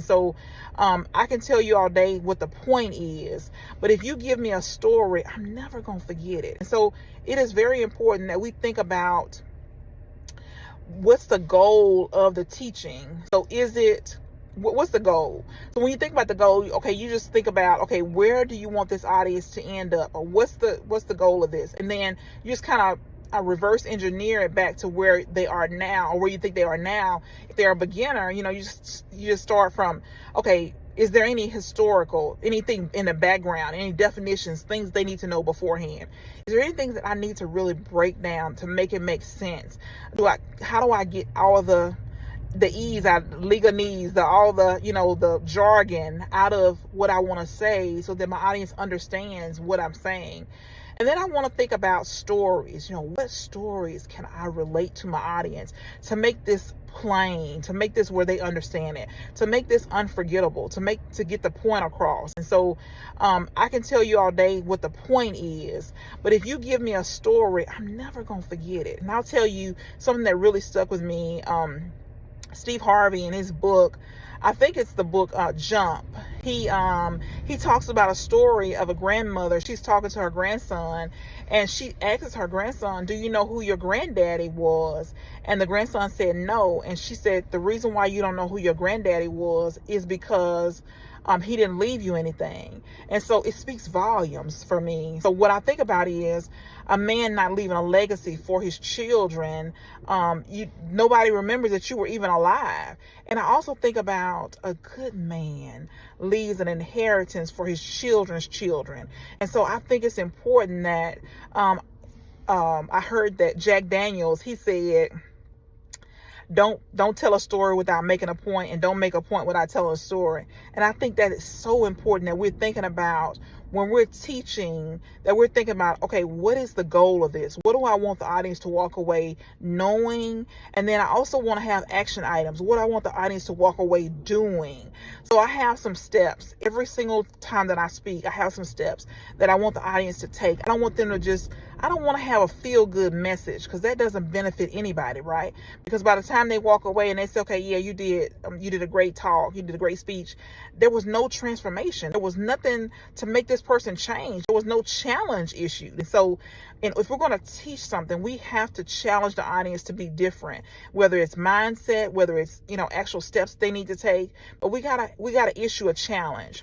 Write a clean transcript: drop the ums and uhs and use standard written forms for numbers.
so I can tell you all day what the point is, but if you give me a story, I'm never going to forget it. And so it is very important that we think about what's the goal of the teaching. So what's the goal? So when you think about the goal, okay, you just think about, okay, where do you want this audience to end up, or what's the goal of this? And then you just kind of reverse engineer it back to where they are now, or where you think they are now. If they're a beginner, you just start from, okay, is there anything in the background, any definitions, things they need to know beforehand? Is there anything that I need to really break down to make it make sense? How do I get all of the legalese, the jargon out of what I want to say, so that my audience understands what I'm saying? And then I want to think about stories. What stories can I relate to my audience to make this plain, to make this where they understand it, to make this unforgettable, to get the point across? And so I can tell you all day what the point is, but if you give me a story, I'm never going to forget it. And I'll tell you something that really stuck with me. Steve Harvey, in his book, I think it's the book Jump, he talks about a story of a grandmother. She's talking to her grandson, and she asks her grandson, do you know who your granddaddy was? And the grandson said no. And she said, the reason why you don't know who your granddaddy was is because he didn't leave you anything. And so it speaks volumes for me. So what I think about is a man not leaving a legacy for his children. Nobody remembers that you were even alive. And I also think about a good man leaves an inheritance for his children's children. And so I think it's important that I heard that Jack Daniels, he said, don't tell a story without making a point, and don't make a point without telling a story. And I think that is so important, that we're thinking about, when we're teaching, that we're thinking about, okay, what is the goal of this? What do I want the audience to walk away knowing? And then I also want to have action items. What I want the audience to walk away doing. So I have some steps. Every single time that I speak, I have some steps that I want the audience to take. I don't want them to I don't want to have a feel-good message, because that doesn't benefit anybody, right? Because by the time they walk away and they say, okay, yeah, you did a great talk, you did a great speech, there was no transformation. There was nothing to make this person change. There was no challenge issued. And so, if we're going to teach something, we have to challenge the audience to be different, whether it's mindset, whether it's, actual steps they need to take, but we gotta issue a challenge.